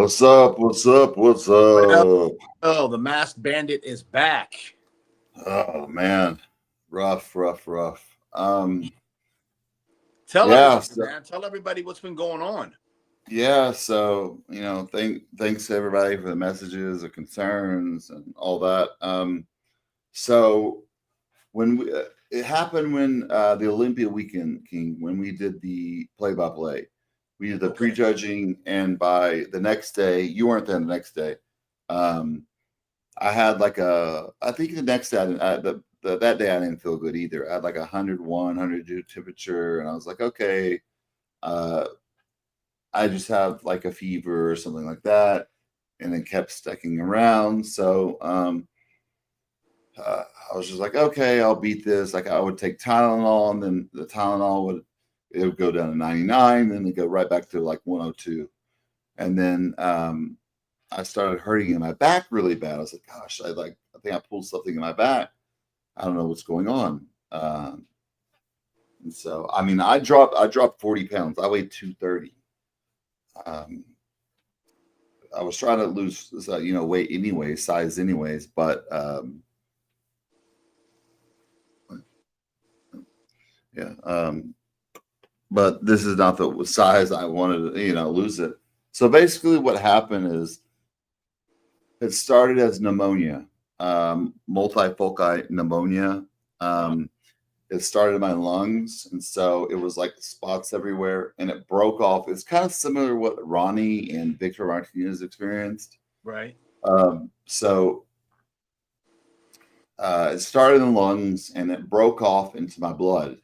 What's up? What's up? What's up? Oh, the masked bandit is back. Oh man, rough. Tell Yeah, everybody, man. Tell everybody what's been going on. yeah. So thanks to everybody for the messages, the concerns, and all that. So when it happened when the Olympia weekend, King, when we did the play-by-play, we did the prejudging, and by the next day, you weren't there the next day. I had I think the next day, that day I didn't feel good either. I had like 101, 102 temperature, and I was like, okay, I just have like a fever or something like that, and it kept sticking around. So I was just like, okay, I'll beat this. Like I would take Tylenol, and then the Tylenol would go down to 99, then it'd go right back to like 102, and then I started hurting in my back really bad. I was like, gosh, I think I pulled something in my back. I don't know what's going on. And so, I mean, I dropped 40 pounds. I weighed 230. I was trying to lose, weight anyways, size anyways, but yeah. But this is not the size I wanted to, lose it. So basically what happened is it started as pneumonia, multifoci pneumonia. It started in my lungs, and so it was like spots everywhere, and it broke off. It's kind of similar to what Ronnie and Victor Martinez experienced. Right. So it started in the lungs, and it broke off into my blood,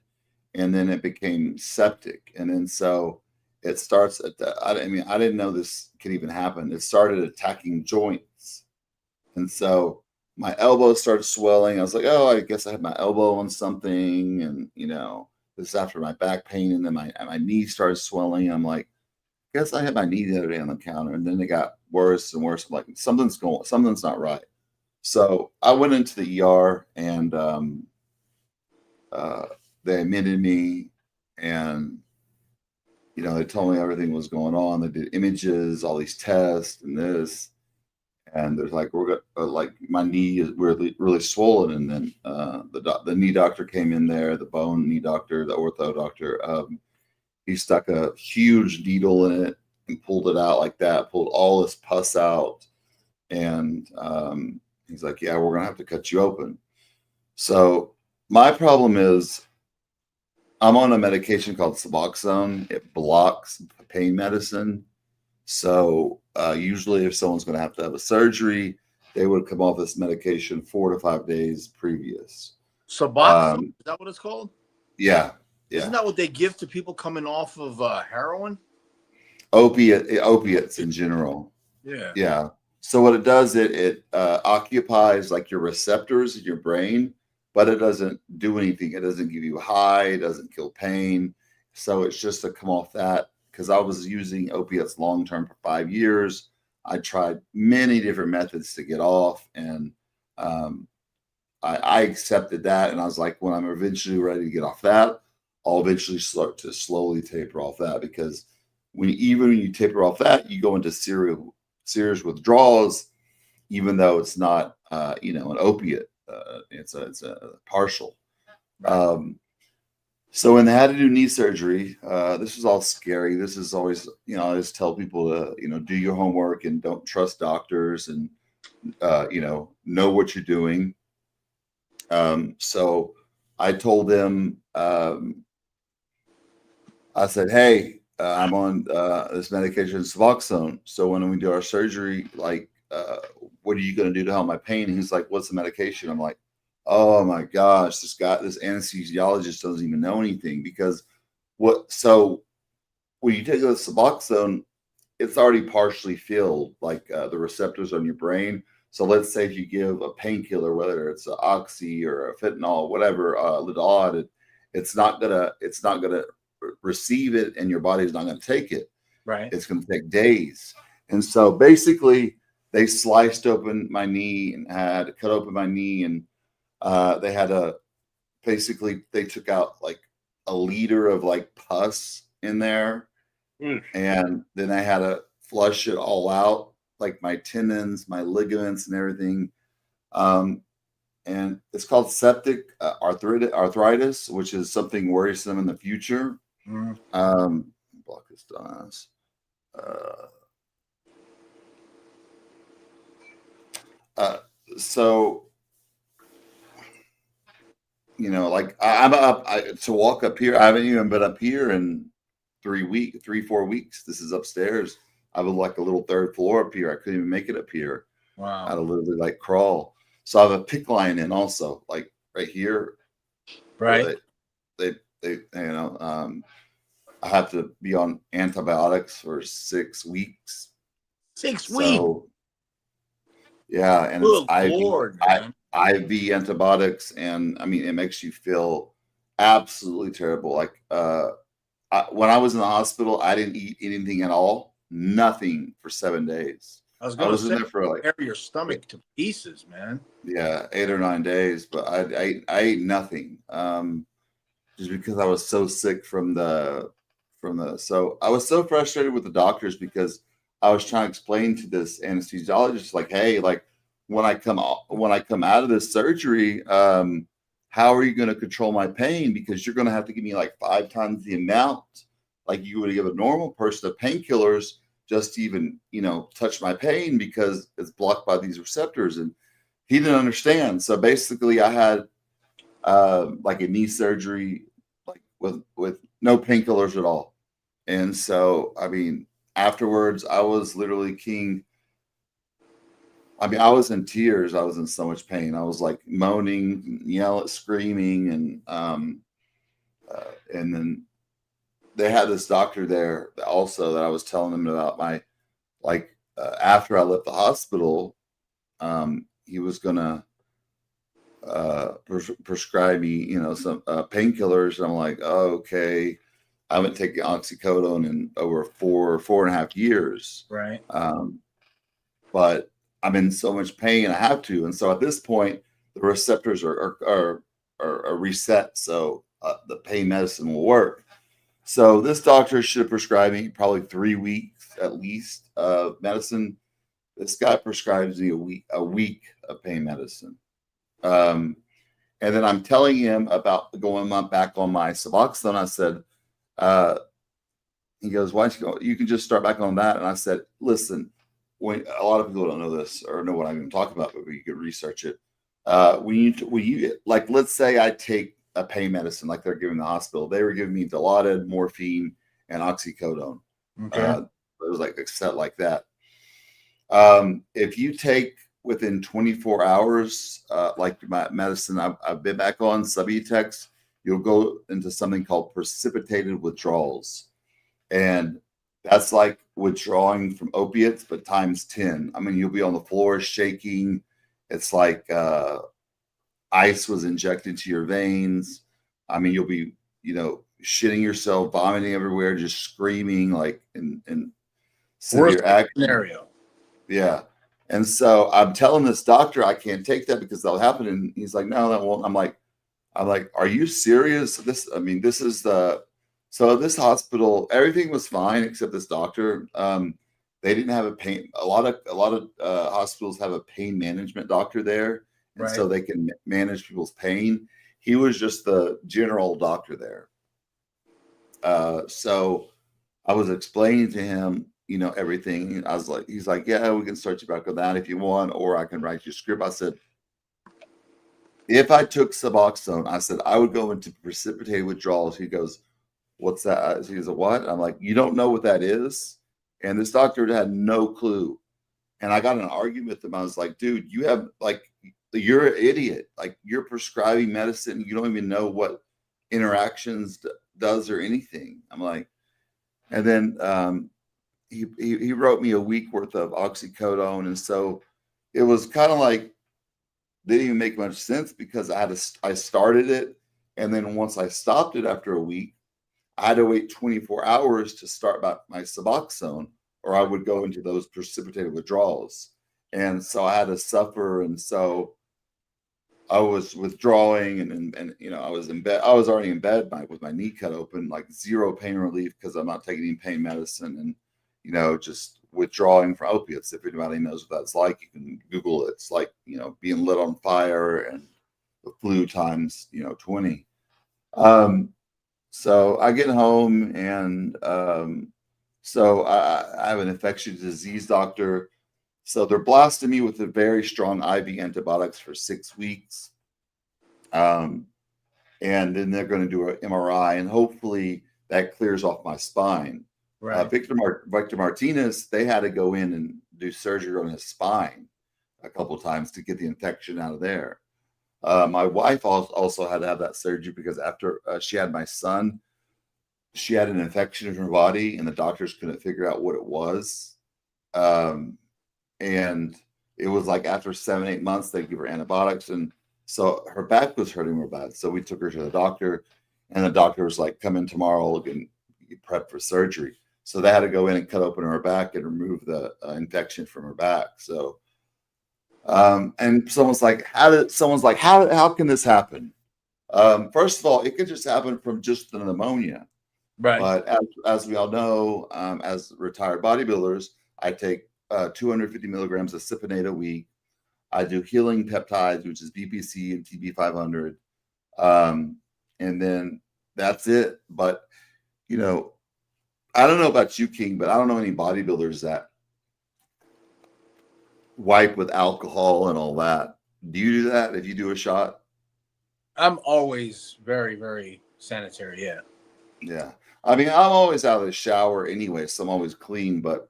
and then it became septic, and then so it starts at I didn't know this could even happen. It started attacking joints, and so my elbow started swelling. I was like, oh, I guess I had my elbow on something. And, this is after my back pain. And then my knee started swelling. I'm like, I guess I had my knee the other day on the counter. And then it got worse and worse. I'm like, something's not right. So I went into the ER, and they admitted me, and, they told me everything was going on. They did images, all these tests and this. And there's like, my knee is really, really swollen. And then the knee doctor came in there, the bone knee doctor, the ortho doctor. He stuck a huge needle in it and pulled it out like that, pulled all this pus out. And he's like, yeah, we're going to have to cut you open. So my problem is I'm on a medication called Suboxone. It blocks pain medicine. So usually if someone's going to have a surgery, they would come off this medication 4 to 5 days previous. Suboxone, is that what it's called? Yeah. Isn't that what they give to people coming off of heroin? Opiates in general. Yeah. Yeah. So what it does, it occupies like your receptors in your brain, but it doesn't do anything. It doesn't give you a high. It doesn't kill pain. So it's just to come off that. Because I was using opiates long-term for 5 years. I tried many different methods to get off, and I accepted that. And I was like, when I'm eventually ready to get off that, I'll eventually start to slowly taper off that. Because when you taper off that, you go into serious withdrawals, even though it's not, an opiate. It's a partial. So when they had to do knee surgery, this was all scary. This is always, I always tell people to, do your homework and don't trust doctors, and, know what you're doing. So I told them, I said, hey, I'm on this medication, Suboxone. So when we do our surgery, what are you going to do to help my pain? And he's like, what's the medication? I'm like, oh my gosh, this anesthesiologist doesn't even know anything, because so when you take the Suboxone, it's already partially filled, like the receptors on your brain. So let's say if you give a painkiller, whether it's an oxy or a fentanyl, whatever, Lidod, it's not gonna receive it, and your body's not gonna take it. Right. It's gonna take days. And so basically they sliced open my knee and had to cut open my knee, and they took out like a liter of like pus in there. And then I had to flush it all out, like my tendons, my ligaments, and everything. And it's called septic arthritis, which is something worrisome in the future. Block this does. So, you know, like I'm up to walk up here. I haven't even been up here in 4 weeks. This is upstairs. I have like a little third floor up here. I couldn't even make it up here. Wow. I had to literally like crawl. So I have a PICC line in also, like right here. Right. They you know, I have to be on antibiotics for 6 weeks. 6 weeks. Yeah, and Good it's Lord, man. IV antibiotics, and I mean, it makes you feel absolutely terrible. Like when I was in the hospital, I didn't eat anything at all, nothing for 7 days. I was in there for like tear your stomach to pieces, man. Yeah, 8 or 9 days, but I ate nothing, just because I was so sick from the. So I was so frustrated with the doctors because I was trying to explain to this anesthesiologist, like, hey, like when I come out of this surgery, how are you going to control my pain? Because you're going to have to give me like 5 times the amount like you would give a normal person of painkillers just to even, you know, touch my pain because it's blocked by these receptors. And he didn't understand. So basically I had like a knee surgery, like with no painkillers at all. And so, I mean, afterwards, I was literally king. I mean, I was in tears. I was in so much pain. I was like moaning, yelling, screaming, and then they had this doctor there also that I was telling them about my after I left the hospital, he was gonna prescribe me, you know, some painkillers. And I'm like, oh, okay. I haven't taken oxycodone in over 4.5 years. Right. But I'm in so much pain, I have to. And so at this point, the receptors are reset. So the pain medicine will work. So this doctor should have prescribed me probably 3 weeks at least of medicine. This guy prescribes me a week of pain medicine. And then I'm telling him about going back on my Suboxone. I said, he goes, why don't you go? You can just start back on that. And I said, listen, when a lot of people don't know this or know what I'm going to talk about, but you could research it. When you like, let's say I take a pain medicine like they're giving the hospital, they were giving me Dilaudid, morphine, and oxycodone. Okay. It was like a set like that. If you take within 24 hours, like my medicine I've been back on, Subutex, you'll go into something called precipitated withdrawals. And that's like withdrawing from opiates, but times 10. I mean, you'll be on the floor shaking. It's like ice was injected to your veins. I mean, you'll be, you know, shitting yourself, vomiting everywhere, just screaming, like in severe Worst scenario. Yeah. And so I'm telling this doctor I can't take that because that'll happen. And he's like, no, that won't. I'm like, are you serious? This is so this hospital, everything was fine except this doctor. They didn't have a pain. A lot of hospitals have a pain management doctor there, and so they can manage people's pain. He was just the general doctor there. So I was explaining to him, you know, everything. I was like, he's like, yeah, we can start you back on that if you want, or I can write you a script. I said, if I took Suboxone, I said I would go into precipitated withdrawals. He goes, what's that? He goes, what? I'm like, you don't know what that is? And this doctor had no clue. And I got in an argument with him. I was like, dude, you're an idiot. Like, you're prescribing medicine. You don't even know what interactions does or anything. I'm like, and then he wrote me a week worth of oxycodone. And so it was kind of like, didn't even make much sense because I started it. And then once I stopped it after a week, I had to wait 24 hours to start back my Suboxone, or I would go into those precipitated withdrawals. And so I had to suffer. And so I was withdrawing and you know, I was in bed. I was already in bed with my knee cut open, like zero pain relief because I'm not taking any pain medicine and, you know, just withdrawing from opiates. If anybody knows what that's like, you can Google it. It's like, being lit on fire and the flu times, 20. So I get home and so I have an infectious disease doctor. So they're blasting me with a very strong IV antibiotics for 6 weeks. And then they're going to do an MRI, and hopefully that clears off my spine. Right. Victor Martinez, they had to go in and do surgery on his spine a couple of times to get the infection out of there. My wife also had to have that surgery because after she had my son, she had an infection in her body, and the doctors couldn't figure out what it was. And it was like after 7-8 months, they give her antibiotics, and so her back was hurting real bad. So we took her to the doctor, and the doctor was like, "Come in tomorrow and get prepped for surgery." So they had to go in and cut open her back and remove the infection from her back. So, and someone's like, how can this happen? First of all, it could just happen from just the pneumonia. Right. But as we all know, as retired bodybuilders, I take 250 milligrams of cypionate a week. I do healing peptides, which is BPC and TB500. And then that's it. But, I don't know about you, King, but I don't know any bodybuilders that wipe with alcohol and all that. Do you do that if you do a shot? I'm always very, very sanitary. Yeah. Yeah. I mean, I'm always out of the shower anyway, so I'm always clean. But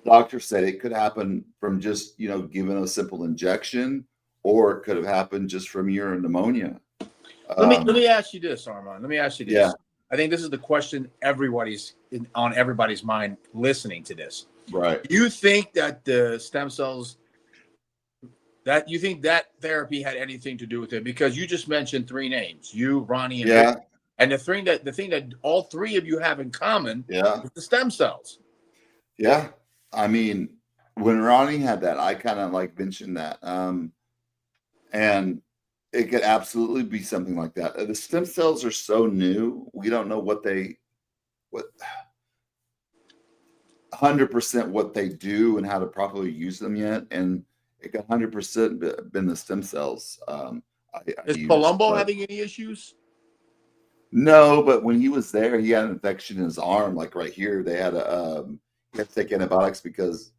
doctor said it could happen from just, giving a simple injection, or it could have happened just from your pneumonia. Let me ask you this, Armon. Let me ask you this. Yeah. I think this is the question on everybody's mind listening to this. Right. You think that the stem cells, that you think that therapy had anything to do with it? Because you just mentioned 3 names, you, Ronnie, and Rick, and the thing that all 3 of you have in common is the stem cells. Yeah. I mean, when Ronnie had that, I kind of mentioned that. And it could absolutely be something like that. The stem cells are so new. We don't know what 100% what they do and how to properly use them yet. And it could 100% been the stem cells. Is Palumbo having any issues? No, but when he was there, he had an infection in his arm, like right here. They had he had to take antibiotics because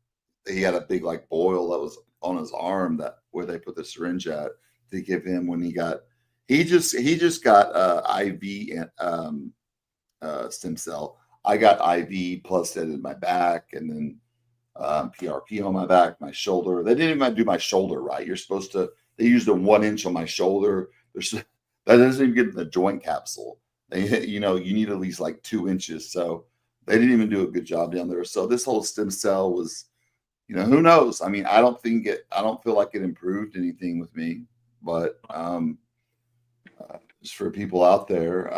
he had a big boil that was on his arm where they put the syringe at to give him when he just got IV stem cell. I got IV plus that in my back, and then PRP on my back, my shoulder. They didn't even do my shoulder right. They used a 1 inch on my shoulder. That doesn't even get in the joint capsule. You need at least 2 inches. So they didn't even do a good job down there. So this whole stem cell was, who knows? I mean, I don't feel like it improved anything with me, but just for people out there,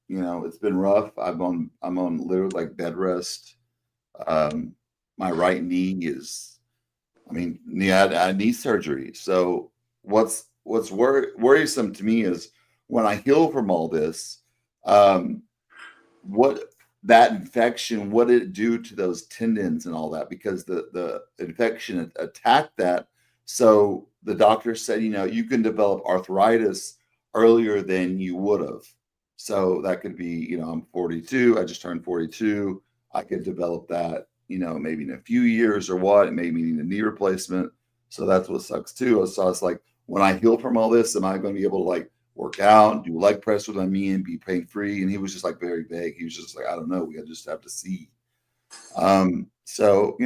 it's been rough. I'm on literally bed rest. My right knee is, I had knee surgery. So what's worrisome to me is when I heal from all this, what that infection, what did it do to those tendons and all that? Because the infection attacked that. So the doctor said, you can develop arthritis earlier than you would have. So that could be, I'm 42. I just turned 42. I could develop that, maybe in a few years or what. It may need a knee replacement. So that's what sucks too. So it's like, when I heal from all this, am I going to be able to work out, do leg press with me and be pain free? And he was just very vague. He was just I don't know. We just have to see. So,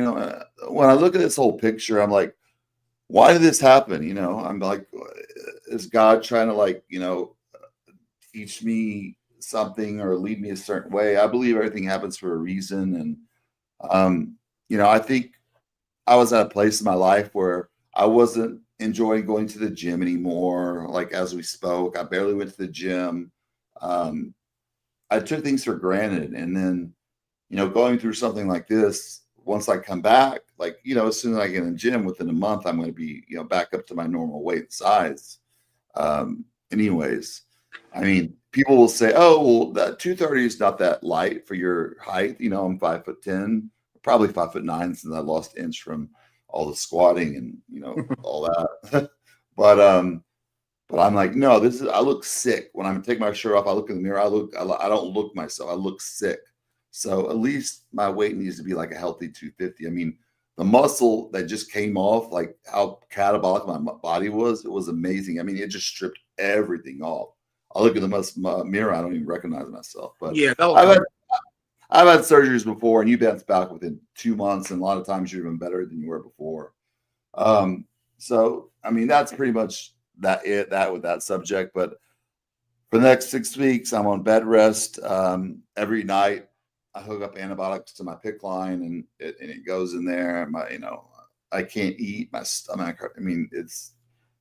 when I look at this whole picture, I'm like, why did this happen? I'm like, is God trying to teach me something or lead me a certain way? I believe everything happens for a reason. And, I think I was at a place in my life where I wasn't enjoying going to the gym anymore. As we spoke, I barely went to the gym. I took things for granted. And then, going through something like this, once I come back, as soon as I get in the gym, within a month, I'm going to be, back up to my normal weight and size. Anyways, people will say, oh, well, that 230 is not that light for your height. I'm 5'10", probably 5'9" since I lost an inch from all the squatting and, you know, all that. but I'm like, no, I look sick when I'm taking my shirt off. I look in the mirror. I don't look myself. I look sick. So at least my weight needs to be like a healthy 250. I mean, the muscle that just came off, like how catabolic my body was, it was amazing. I mean, it just stripped everything off. I look in the mirror, I don't even recognize myself. But yeah, I've had surgeries before, and you bounce back within 2 months, and a lot of times you're even better than you were before. So I mean, that's pretty much that with that subject. But for the next 6 weeks, I'm on bed rest. Every night, I hook up antibiotics to my PICC line, and it goes in there. I can't eat. My stomach. I mean, the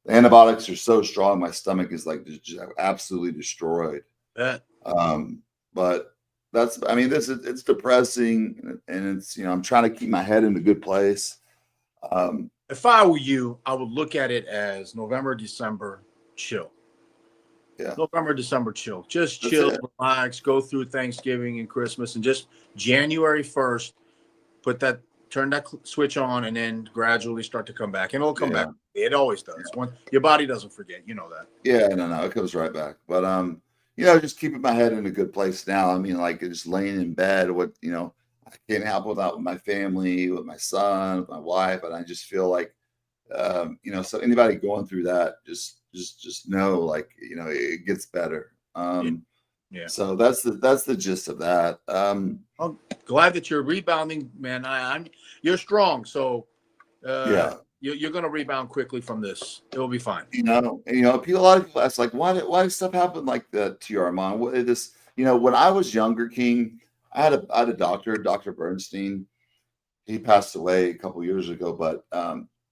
antibiotics are so strong. My stomach is like just absolutely destroyed. that. But it's depressing, and it's, I'm trying to keep my head in a good place. If I were you, I would look at it as November, December, chill. Yeah. November, December, chill. Just chill, relax, go through Thanksgiving and Christmas, and just January 1st, turn that switch on, and then gradually start to come back. And it'll come back. It always does. When your body doesn't forget, you know that. Yeah, no, it comes right back. But just keeping my head in a good place now. I mean, like just laying in bed I can't help without my family, with my son, with my wife, and I just feel like so anybody going through that, just know, like, it gets better. Yeah. So that's the gist of that. I'm glad that you're rebounding, man. You're strong, so you're gonna rebound quickly from this. It will be fine. A lot of people ask, like, why does stuff happen like that to you, Armon? When I was younger, King, I had a doctor, Dr. Bernstein. He passed away a couple years ago, but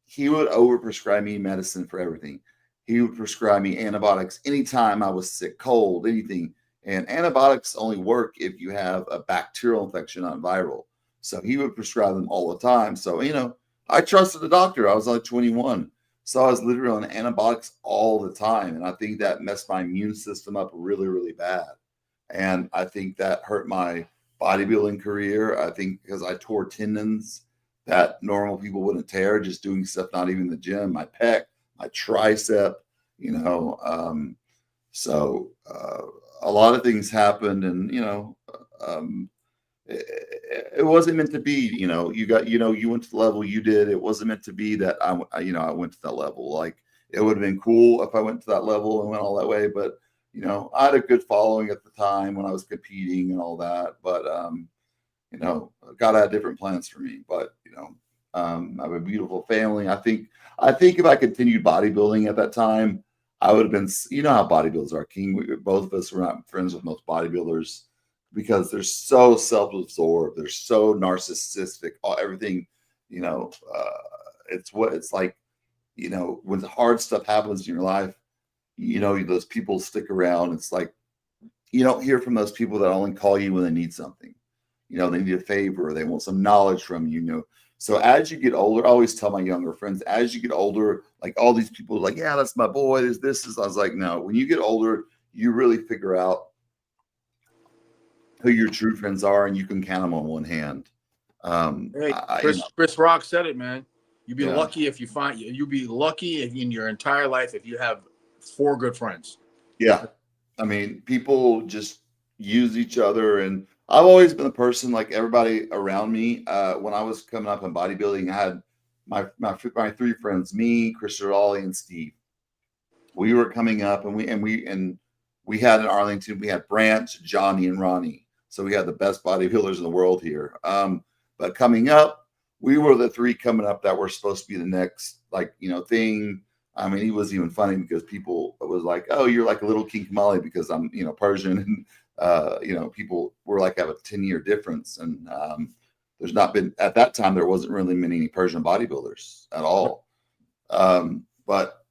he would overprescribe me medicine for everything. He would prescribe me antibiotics anytime I was sick, cold, anything. And antibiotics only work if you have a bacterial infection, not viral. So he would prescribe them all the time. So, I trusted the doctor. I was only 21. So I was literally on antibiotics all the time. And I think that messed my immune system up really, really bad. And I think that hurt my bodybuilding career. I think because I tore tendons that normal people wouldn't tear, just doing stuff, not even in the gym, my pec, my tricep, so a lot of things happened, and it wasn't meant to be. You went to the level you did. It wasn't meant to be that I went to that level. Like, it would have been cool if I went to that level and went all that way, but I had a good following at the time when I was competing and all that. But God had different plans for me. But I have a beautiful family. I think if I continued bodybuilding at that time, I would have been, how bodybuilders are, King. Both of us were not friends with most bodybuilders because they're so self-absorbed. They're so narcissistic. Everything, it's like, when the hard stuff happens in your life, those people stick around. It's like, you don't hear from those people that only call you when they need something. They need a favor, or they want some knowledge from you, So as you get older, I always tell my younger friends, as you get older, like all these people are like, yeah, that's my boy. I was like, no, when you get older, you really figure out who your true friends are, and you can count them on one hand. Hey, Chris Rock said it, man. You'd be lucky if you'd be lucky in your entire life if you have 4 good friends. Yeah. I mean, people just use each other, and I've always been a person, like everybody around me. When I was coming up in bodybuilding, I had my 3 friends, me, Chris Raleigh, and Steve. We were coming up, and we had in Arlington, we had Branch, Johnny, and Ronnie. So we had the best bodybuilders in the world here. But coming up, we were the 3 coming up that were supposed to be the next, thing. I mean, he was even funny because people was like, oh, you're like a little King Kamali because I'm, Persian. And, people were like, have a 10-year difference. And there's not been, at that time, there wasn't really many Persian bodybuilders at all. But,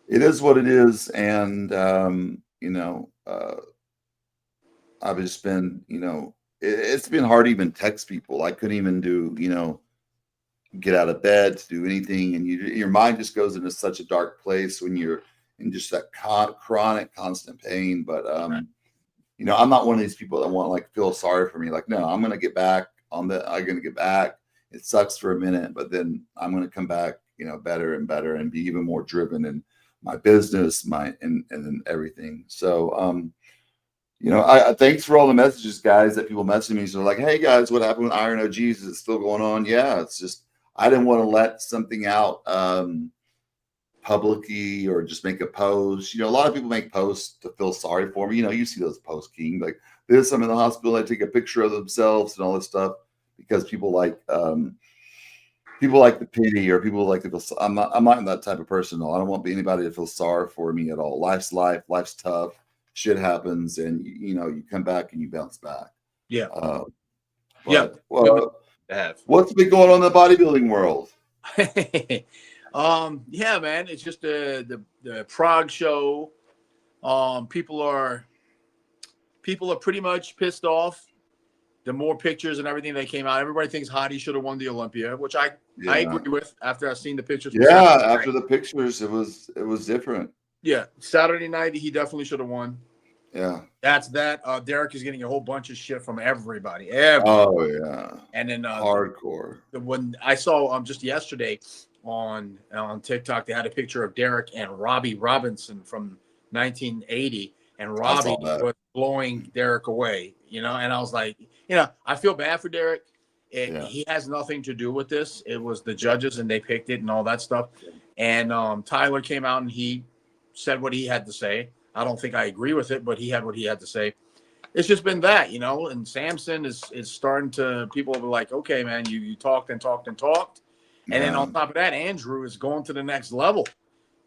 it is what it is. And, I've just been, it's been hard to even text people. I couldn't even do, get out of bed to do anything. And your mind just goes into such a dark place when you're in just that chronic, constant pain. But, you know, I'm not one of these people that want like feel sorry for me. Like, no, I'm going to get back on the, I'm going to get back. It sucks for a minute, but then I'm going to come back, you know, better and better and be even more driven in my business, and everything. So, you know, I thanks for all the messages, guys, that people message me. So like, hey guys, what happened with Iron OGs? Is it still going on? Yeah, it's just, I didn't want to let something out, publicly or just make a post. You know, a lot of people make posts to feel sorry for me. You know, you see those posts, King. Like this, I'm in the hospital. I take a picture of themselves and all this stuff because people like the pity, or people like to feel. I'm not that type of person. No, I don't want anybody to feel sorry for me at all. Life's life. Life's tough. Shit happens, and you know, you come back and you bounce back. Yeah. But what's been going on in the bodybuilding world? Yeah, man, it's just the Prague show. People are pretty much pissed off. The more pictures and everything that came out, everybody thinks Hadi should have won the Olympia, which I agree with after I've seen the pictures. Yeah, after the pictures, it was different. Yeah, Saturday night he definitely should have won. Yeah, that's that. Derek is getting a whole bunch of shit from everybody. Oh yeah, and then hardcore. When I saw just yesterday on TikTok, they had a picture of Derek and Robbie Robinson from 1980, and Robbie was blowing Derek away. You know, and I was like, you know, I feel bad for Derek. He has nothing to do with this. It was the judges, and they picked it and all that stuff. And Tyler came out and he said what he had to say. I don't think I agree with it, but he had what he had to say. It's just been that, you know, and Samson is starting to, people will be like, okay, man, you talked and talked and talked. And then on top of that, Andrew is going to the next level.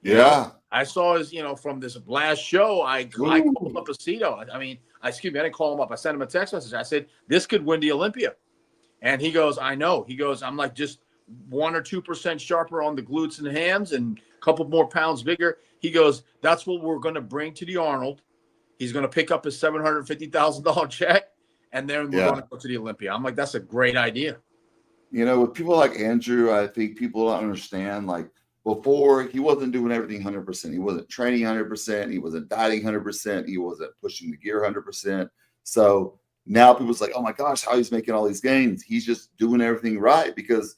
You know, I saw his, you know, from this last show, I called up Aceto. I mean, excuse me, I didn't call him up. I sent him a text message. I said, this could win the Olympia. And he goes, I know. He goes, I'm like just 1 or 2% sharper on the glutes and hams and a couple more pounds bigger. He goes, that's what we're going to bring to the Arnold. He's going to pick up his $750,000 check, and then we're going to go to the Olympia. I'm like, that's a great idea. You know, with people like Andrew, I think people don't understand, like, before, he wasn't doing everything 100%. He wasn't training 100%. He wasn't dieting 100%. He wasn't pushing the gear 100%. So now people's like, oh my gosh, how he's making all these gains. He's just doing everything right, because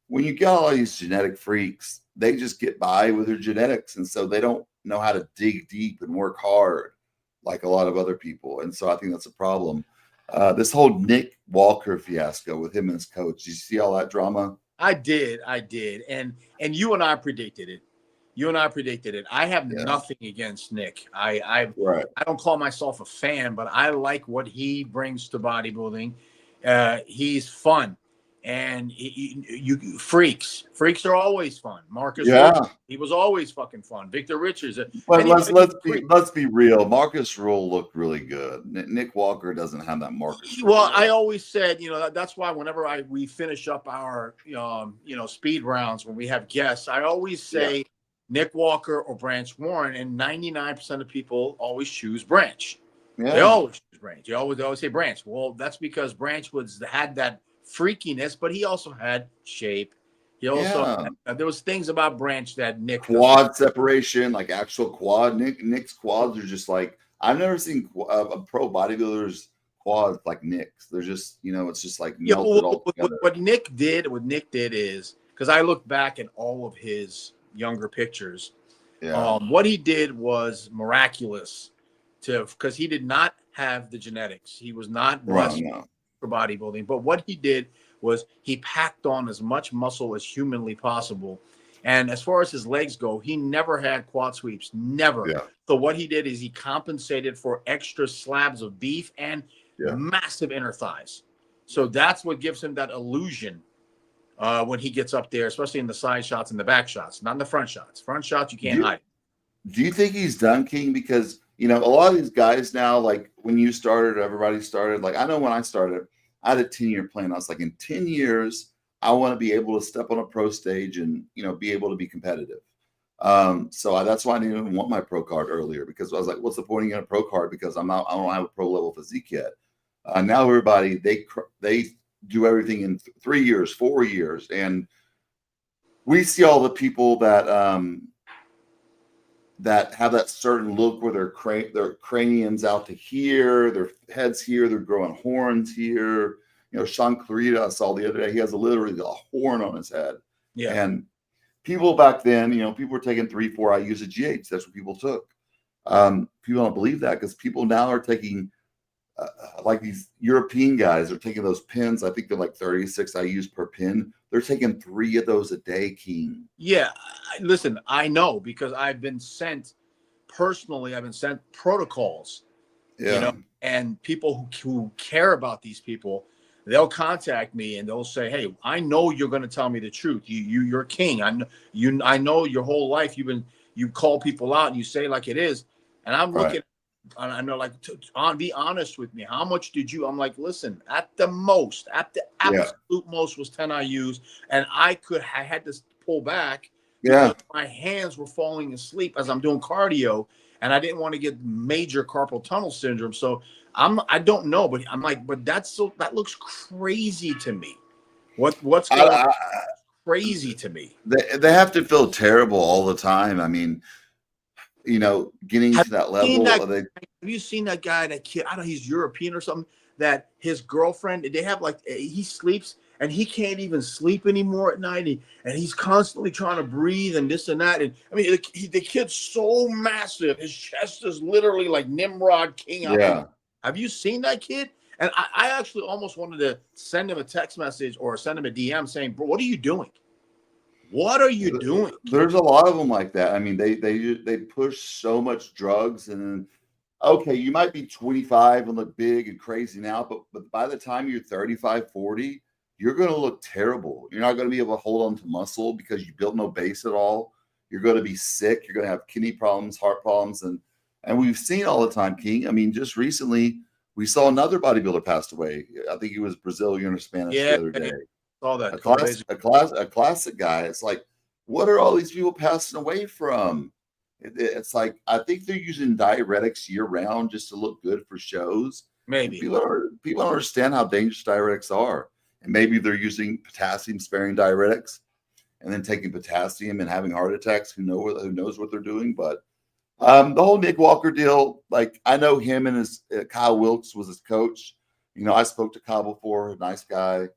when you got all these genetic freaks, they just get by with their genetics. And so they don't know how to dig deep and work hard like a lot of other people. And so I think that's a problem. This whole Nick Walker fiasco with him and his coach, did you see all that drama? I did. And you and I predicted it. I have nothing against Nick. I don't call myself a fan, but I like what he brings to bodybuilding. He's fun. And you freaks are always fun. Marcus, he was always fucking fun. Victor Richards. But let's be real. Marcus Rule looked really good. Nick Walker doesn't have that Marcus. Well, I always said, you know, that's why whenever we finish up our speed rounds when we have guests, I always say Nick Walker or Branch Warren, and 99% of people always choose Branch. Yeah. They always choose Branch. They always say Branch. Well, that's because Branch had that freakiness, but he also had shape. He also there was things about Branch that Nick quad separation, like actual quad. Nick's quads are just like, I've never seen a pro bodybuilder's quads like Nick's. They're just, you know, it's just like melted all together. What Nick did is, because I looked back at all of his younger pictures. What he did was miraculous, because he did not have the genetics. He was not blessed for bodybuilding, but what he did was he packed on as much muscle as humanly possible. And as far as his legs go, he never had quad sweeps, never. So what he did is he compensated for extra slabs of beef and massive inner thighs. So that's what gives him that illusion when he gets up there, especially in the side shots and the back shots, not in the front shots. Front shots, you can't hide. Do you think he's done, King? Because, you know, a lot of these guys now, like when you started, everybody started. Like I know when I started, I had a 10-year plan. I was like, in 10 years, I want to be able to step on a pro stage and, you know, be able to be competitive. So that's why I didn't even want my pro card earlier, because I was like, what's the point of getting a pro card? Because I don't have a pro level physique yet. Now everybody, they do everything in 3 years, 4 years. And we see all the people that, that have that certain look where their cranium's out to here, their heads here, they're growing horns here. You know, Sean Clarita, I saw the other day, he has literally a horn on his head. Yeah. And people back then, you know, people were taking 3-4 IUs of GH. That's what people took. People don't believe that because people now are taking, like these European guys are taking those pins. I think they're like 36 IUs per pin. They're taking 3 of those a day, King. Yeah. Listen, I know because I've been sent protocols, you know, and people who care about these people, they'll contact me and they'll say, "Hey, I know you're going to tell me the truth. You're king. I know your whole life you call people out and you say like it is." And I'm looking, and I know, like, be honest with me. How much did you? I'm like, listen, at the absolute most was 10 IUs, and I had to pull back because my hands were falling asleep as I'm doing cardio, and I didn't want to get major carpal tunnel syndrome. So I don't know, but I'm like, but that looks crazy to me. What's going on? Crazy to me. They have to feel terrible all the time. I mean, you know, getting to that level. Have you seen that guy, that kid? I don't know, he's European or something. That his girlfriend, they have like, he sleeps and he can't even sleep anymore at night, and he's constantly trying to breathe and this and that. And I mean, the kid's so massive, his chest is literally like Nimrod King. Yeah. Have you seen that kid? And I actually almost wanted to send him a text message or send him a DM saying, "Bro, what are you doing? What are you doing?" There's a lot of them like that. I mean, they push so much drugs, and okay, you might be 25 and look big and crazy now, but by the time you're 35, 40, you're going to look terrible. You're not going to be able to hold on to muscle because you built no base at all. You're going to be sick. You're going to have kidney problems, heart problems, and we've seen all the time, King. I mean, just recently we saw another bodybuilder passed away. I think he was Brazilian or Spanish the other day. Saw that. A classic guy. It's like, what are all these people passing away from? It's like, I think they're using diuretics year round just to look good for shows. Maybe people don't understand how dangerous diuretics are, and maybe they're using potassium sparing diuretics and then taking potassium and having heart attacks. Who knows what they're doing? But the whole Nick Walker deal, like, I know him and his Kyle Wilkes was his coach. You know, I spoke to Kyle before, nice guy.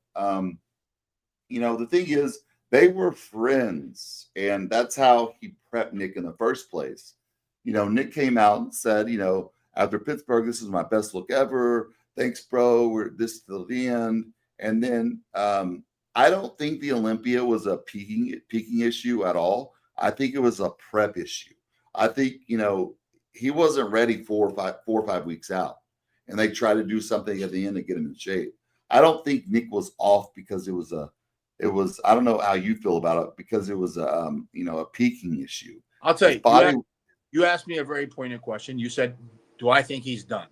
You know, the thing is, they were friends, and that's how he prepped Nick in the first place. You know, Nick came out and said, you know, after Pittsburgh, this is my best look ever. Thanks, bro. We're this till the end. And then I don't think the Olympia was a peaking issue at all. I think it was a prep issue. I think, you know, he wasn't ready 4 or 5 weeks out, and they tried to do something at the end to get him in shape. I don't think Nick was off because it was I don't know how you feel about it, because it was you know, a peaking issue. I'll tell you, you asked me a very poignant question. You said, do I think he's done?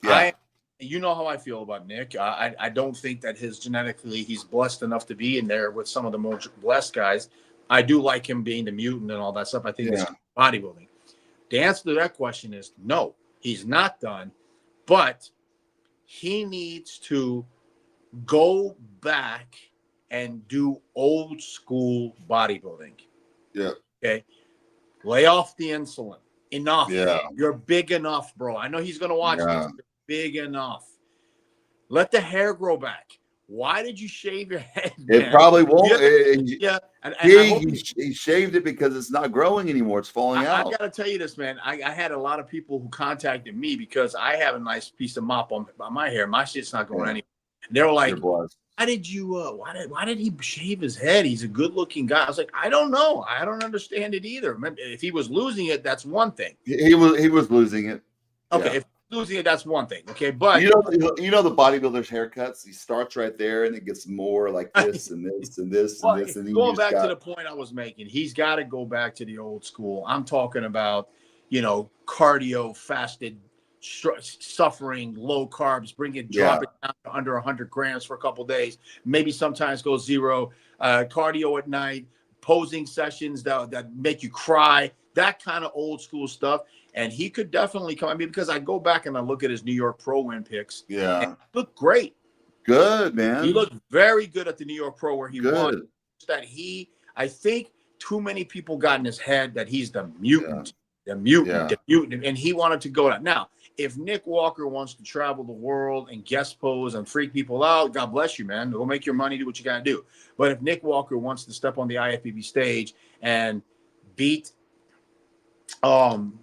Yeah. You know how I feel about Nick. I don't think that genetically he's blessed enough to be in there with some of the most blessed guys. I do like him being the mutant and all that stuff. I think it's bodybuilding. The answer to that question is no, he's not done, but he needs to go back and do old school bodybuilding. Yeah. Okay. Lay off the insulin. Enough. Yeah. You're big enough, bro. I know he's going to watch this. You're big enough. Let the hair grow back. Why did you shave your head, man? It probably won't. He shaved it because it's not growing anymore. It's falling out. I got to tell you this, man. I had a lot of people who contacted me because I have a nice piece of mop on my hair. My shit's not going anywhere. And they were like, why did he shave his head? He's a good looking guy. I was like, I don't know. I don't understand it either. If he was losing it, that's one thing. He was losing it. Okay. Yeah. If losing it, that's one thing. Okay. But you know the bodybuilders' haircuts, he starts right there and it gets more like this and this and this and this. And going back to the point I was making, he's got to go back to the old school. I'm talking about, you know, cardio, fasted, suffering, low carbs, drop it down to under 100 grams for a couple of days, maybe sometimes go zero, cardio at night, posing sessions that make you cry, that kind of old school stuff. And he could definitely come. I mean, because I go back and I look at his New York Pro Win picks. Yeah. And he looked great. Good, man. He looked very good at the New York Pro where he won. That I think too many people got in his head that he's the mutant, the mutant, and he wanted to go down. Now, if Nick Walker wants to travel the world and guest pose and freak people out, God bless you, man. Go make your money, do what you got to do. But if Nick Walker wants to step on the IFBB stage and beat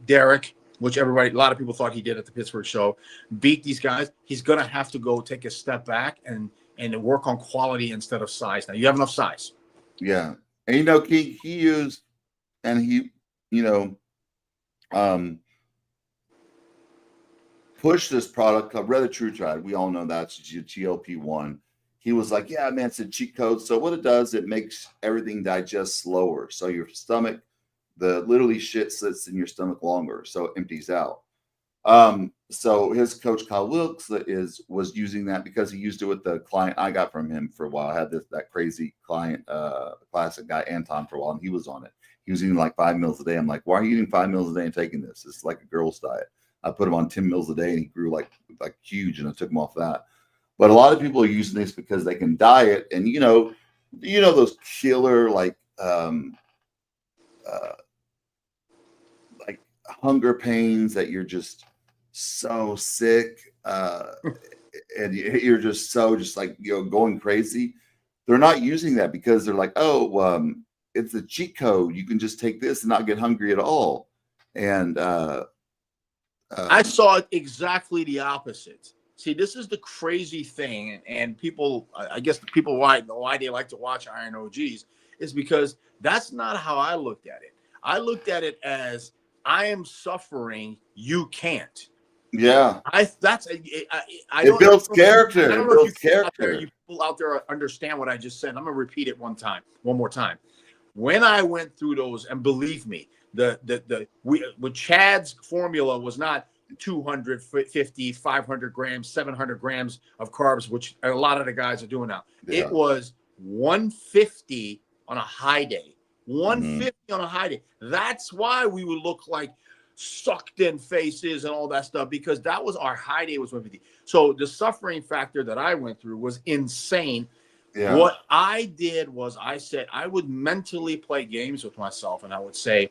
Derek, which a lot of people thought he did at the Pittsburgh show, beat these guys, he's going to have to go take a step back and work on quality instead of size. Now, you have enough size. Yeah. And, you know, he used, and he, you know, pushed this product called retatrutide. We all know that's GLP-1. He was like, yeah, man, it's a cheat code. So what it does, it makes everything digest slower. So your stomach, literally shit sits in your stomach longer. So it empties out. So his coach, Kyle Wilkes, was using that because he used it with the client I got from him for a while. I had that crazy client, classic guy, Anton, for a while, and he was on it. He was eating like 5 meals a day. I'm like, why are you eating 5 meals a day and taking this? It's like a girl's diet. I put him on 10 meals a day, and he grew like huge, and I took him off that. But a lot of people are using this because they can diet, and you know those killer like hunger pains that you're just so sick, and you're just like, you know, going crazy. They're not using that because they're like, oh, it's a cheat code. You can just take this and not get hungry at all. And I saw it exactly the opposite. See, this is the crazy thing, and people, I guess the people why they like to watch Iron OGs is because that's not how I looked at it. I looked at it as, I am suffering, you can't. Yeah, it builds character. I don't know if you people out there understand what I just said. I'm gonna repeat it one more time. When I went through those, and believe me, with Chad's formula was not 250, 500 grams, 700 grams of carbs, which a lot of the guys are doing now. Yeah. It was 150 on a high day. 150 on a high day. That's why we would look like sucked in faces and all that stuff, because that was our high day, was 150. So the suffering factor that I went through was insane. Yeah. What I did was I said I would mentally play games with myself, and I would say,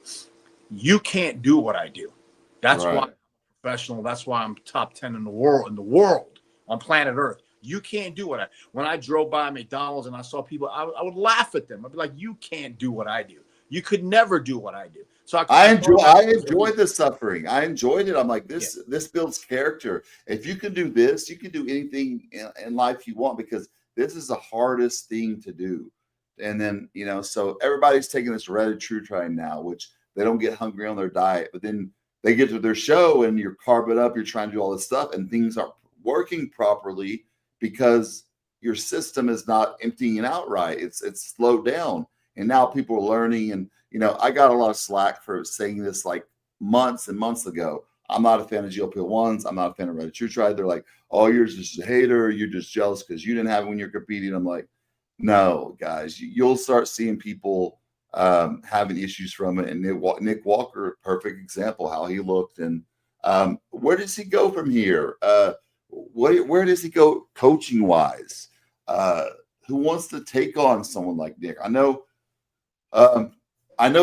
you can't do what I do. That's why I'm professional. That's why I'm top 10 in the world on planet Earth. You can't do when I drove by McDonald's and I saw people, I would laugh at them. I'd be like, you can't do what I do. You could never do what I do. So I enjoyed the suffering. I enjoyed it. I'm like, this builds character. If you can do this, you can do anything in life you want, because this is the hardest thing to do. And then, you know, so everybody's taking this retatrutide now, which they don't get hungry on their diet, but then they get to their show and you're carbing up, you're trying to do all this stuff, and things aren't working properly because your system is not emptying it out right. It's slowed down. And now people are learning. And, you know, I got a lot of slack for saying this like months and months ago. I'm not a fan of GLP-1s. I'm not a fan of retatrutide. They're like, oh, you're just a hater. You're just jealous because you didn't have it when you're competing. I'm like, no, guys, you'll start seeing people having issues from it. And Nick Walker, perfect example, how he looked. And where does he go from here? Where does he go coaching wise? Who wants to take on someone like Nick? I know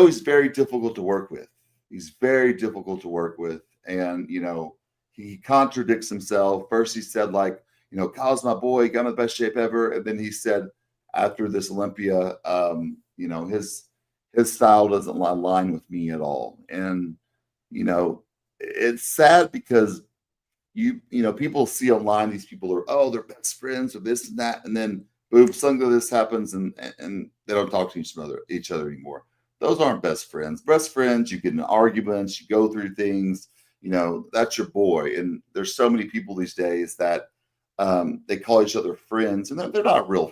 he's very difficult to work with. He's very difficult to work with. And, you know, he contradicts himself. First he said, like, you know, Kyle's my boy, he got in the best shape ever. And then he said after this Olympia, you know, his style doesn't align with me at all. And, you know, it's sad because you know, people see online, these people are, oh, they're best friends or this and that. And then boom, something like this happens and they don't talk to each other anymore. Those aren't best friends. Best friends, you get in arguments, you go through things, you know, that's your boy. And there's so many people these days that they call each other friends, and they're not real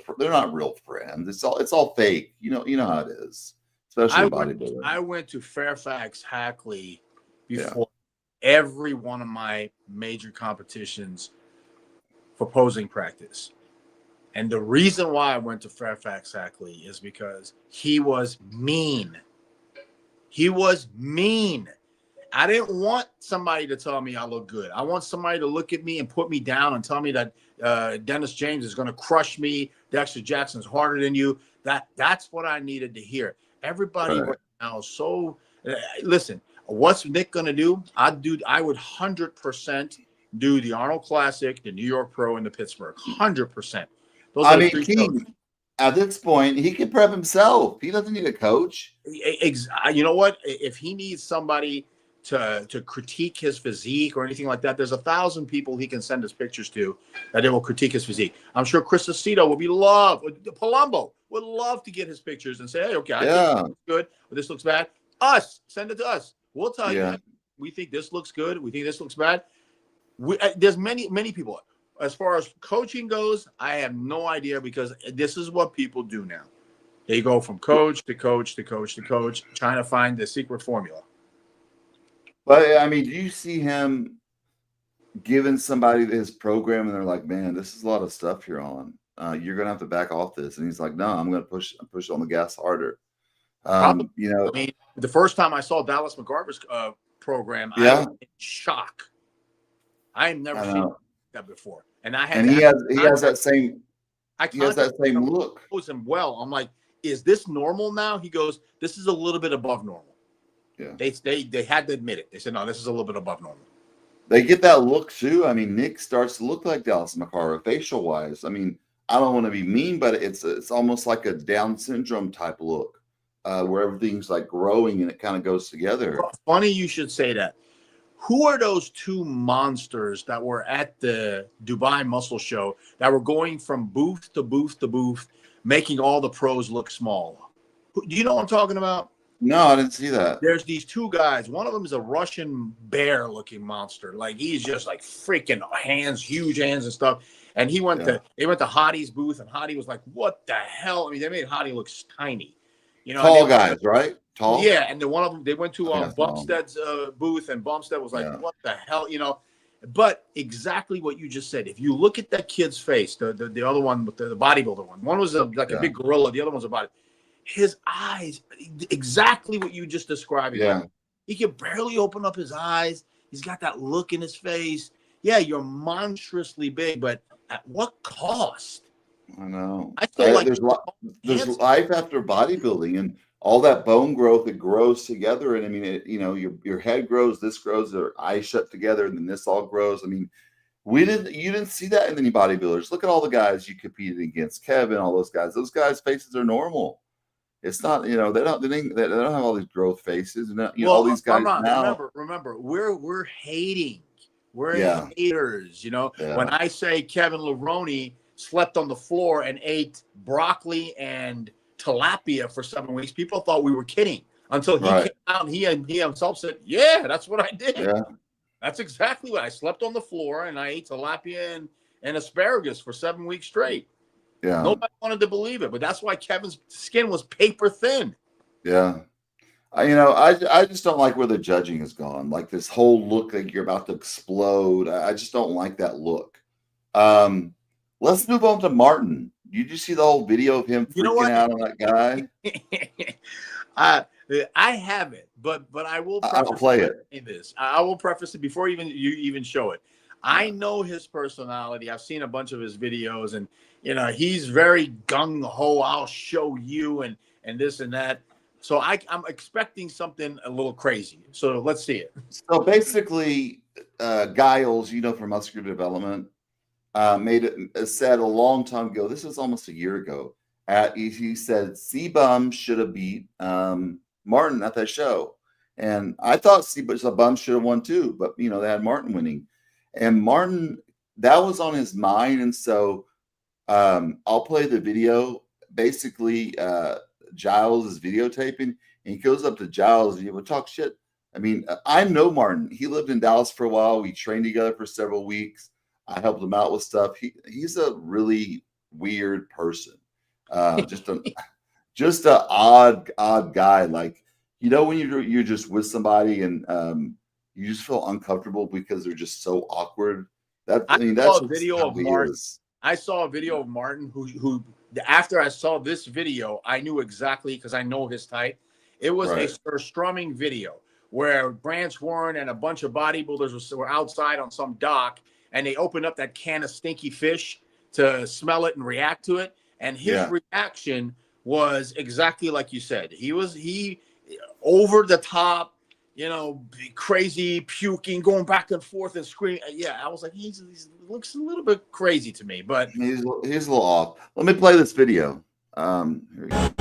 friends. It's all fake. You know how it is, especially bodybuilding. I went to Fairfax Hackley before every one of my major competitions for posing practice. And the reason why I went to Fairfax Hackley is because he was mean. He was mean. I didn't want somebody to tell me I look good. I want somebody to look at me and put me down and tell me that Dennis James is going to crush me. Dexter Jackson's harder than you. That's what I needed to hear. Everybody right now. So listen, what's Nick going to do? I would 100% do the Arnold Classic, the New York Pro, and the Pittsburgh. 100%. Those are the three shows. At this point, he can prep himself. He doesn't need a coach. You know what? If he needs somebody to critique his physique or anything like that, there's 1,000 people he can send his pictures to that they will critique his physique. I'm sure Chris Aceto would Palumbo would love to get his pictures and say, hey, okay, I think this looks good, or this looks bad. Send it to us. We'll tell you, hey, we think this looks good. We think this looks bad. There's many people. As far as coaching goes, I have no idea, because this is what people do now. They go from coach to coach to coach to coach, trying to find the secret formula. But I mean, do you see him giving somebody his program and they're like, man, this is a lot of stuff you're on. You're gonna have to back off this. And he's like, no, I'm gonna push on the gas harder. You know, I mean, the first time I saw Dallas McGarver's program, I was in shock. I had never seen that before. And he has that same look. Knows him well. I'm like, is this normal now? He goes, this is a little bit above normal. Yeah. They had to admit it. They said, no, this is a little bit above normal. They get that look too. I mean, Nick starts to look like Dallas McCarver facial wise. I mean, I don't want to be mean, but it's almost like a Down syndrome type look, where everything's like growing and it kind of goes together. Funny you should say that. Who are those two monsters that were at the Dubai Muscle Show that were going from booth to booth to booth, making all the pros look small? Do you know what I'm talking about? No, I didn't see that. There's these two guys. One of them is a Russian bear-looking monster. Like, he's just like freaking hands, huge hands and stuff. And they went to Hottie's booth, and Hottie was like, "What the hell?" I mean, they made Hottie look tiny. You know, tall guys, right? Tall. Yeah, and one of them, they went to Bumstead's booth, and Bumstead was like, "What the hell?" You know. But exactly what you just said. If you look at that kid's face, the other one, the bodybuilder one was a big gorilla. The other one's a body. His eyes, exactly what you just described. Yeah. Like, he can barely open up his eyes. He's got that look in his face. Yeah, you're monstrously big, but at what cost? I know. I feel like there's life after bodybuilding, and all that bone growth that grows together. And I mean, your head grows, this grows, their eyes shut together, and then this all grows. I mean, you didn't see that in any bodybuilders. Look at all the guys you competed against, Kevin, all those guys. Those guys' faces are normal. It's not, they don't have all these growth faces, and all these guys now. Remember, we're hating. We're haters. When I say Kevin Levrone slept on the floor and ate broccoli and tilapia for 7 weeks, people thought we were kidding until he came out and he himself said, "Yeah, that's what I did. Yeah. That's exactly what I slept on the floor and I ate tilapia and asparagus for 7 weeks straight." Yeah. Nobody wanted to believe it, but that's why Kevin's skin was paper thin. Yeah. I just don't like where the judging has gone. Like this whole look like you're about to explode. I just don't like that look. Let's move on to Martin. Did you see the whole video of him freaking out on that guy? I haven't, but I will. I'll play it. I will preface it before you even show it. I know his personality. I've seen a bunch of his videos, and he's very gung ho. I'll show you and this and that. So I'm expecting something a little crazy. So let's see it. So basically, Giles, from Muscular Development, said a long time ago. This was almost a year ago. He said C-Bum should have beat Martin at that show, and I thought C-Bum should have won too. But they had Martin winning, and Martin, that was on his mind, and so I'll play the video. Basically, Giles is videotaping, and he goes up to Giles and he would talk shit. I mean, I know Martin. He lived in Dallas for a while. We trained together for several weeks. I helped him out with stuff. He's a really weird person. Just an odd guy. Like, when you're just with somebody and you just feel uncomfortable because they're just so awkward. That's a video of Martin. I saw a video of Martin who after I saw this video, I knew exactly, because I know his type. It was a strumming video where Branch Warren and a bunch of bodybuilders were outside on some dock, and they opened up that can of stinky fish to smell it and react to it. And his reaction was exactly like you said. He over the top, you know, crazy, puking, going back and forth and screaming. Yeah, I was like, he looks a little bit crazy to me, but he's a little off. Let me play this video. Here we go.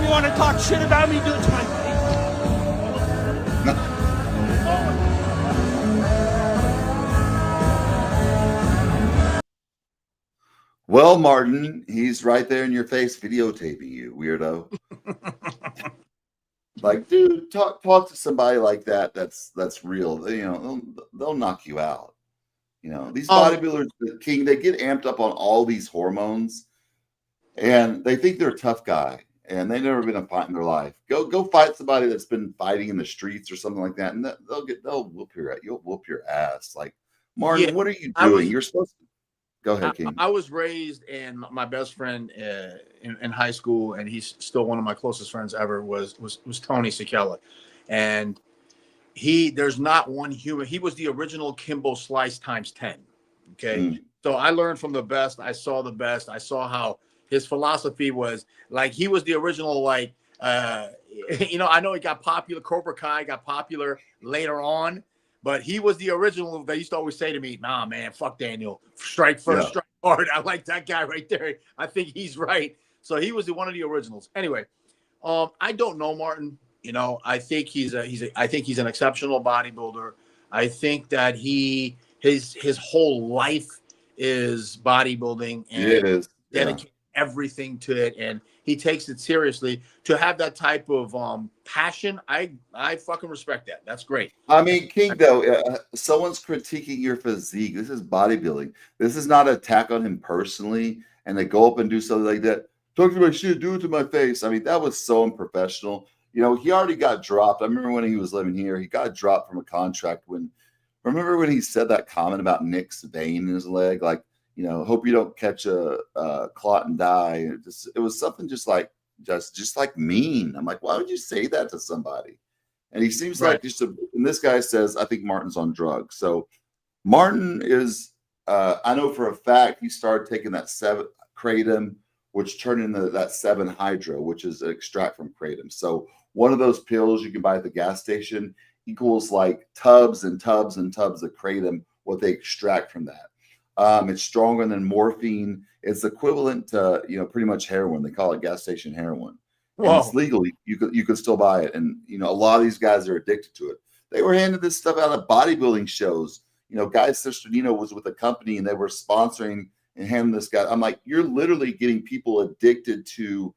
Want to talk shit about me, do it to my face. Well, Martin, he's right there in your face videotaping you, weirdo. Like, dude, talk to somebody like that. That's real. You know, they'll knock you out. You know, these bodybuilders, King, they get amped up on all these hormones, and they think they're a tough guy. And they've never been in a fight in their life. Go fight somebody that's been fighting in the streets or something like that, and they'll whoop your ass. Like, Martin, what are you doing? You're supposed to go ahead, King. I was raised, and my best friend in high school, and he's still one of my closest friends ever, was Tony Sikela, and there's not one human. He was the original Kimbo Slice times 10. Okay, so I learned from the best. I saw the best. I saw how his philosophy was, like, he was the original, like, you know, I know he got popular, Cobra Kai got popular later on, but he was the original. They used to always say to me, nah, man, fuck Daniel, strike first, strike hard. I like that guy right there. I think he's right. So he was one of the originals. Anyway, I don't know Martin. You know, I think he's an exceptional bodybuilder. I think that his whole life is bodybuilding and dedicated everything to it, and he takes it seriously. To have that type of passion, I fucking respect that. That's great. I mean, King, though, someone's critiquing your physique. This is bodybuilding. This is not an attack on him personally, and they go up and do something like that. Talk to my shit, do it to my face. I mean, that was so unprofessional. You know, he already got dropped. I remember when he was living here, he got dropped from a contract remember when he said that comment about Nick's vein in his leg? Like, you know, hope you don't catch a clot and die. It was something just like mean. I'm like, why would you say that to somebody? And he seems like and this guy says, I think Martin's on drugs. So Martin is, I know for a fact he started taking that 7 kratom, which turned into that 7 hydro, which is an extract from kratom. So one of those pills you can buy at the gas station equals like tubs and tubs and tubs of kratom, what they extract from that. It's stronger than morphine. It's equivalent to, you know, pretty much heroin. They call it gas station heroin. And it's legal. You could still buy it. And, you know, a lot of these guys are addicted to it. They were handing this stuff out at bodybuilding shows. You know, Guy Cisternino was with a company and they were sponsoring and handing this guy. I'm like, you're literally getting people addicted to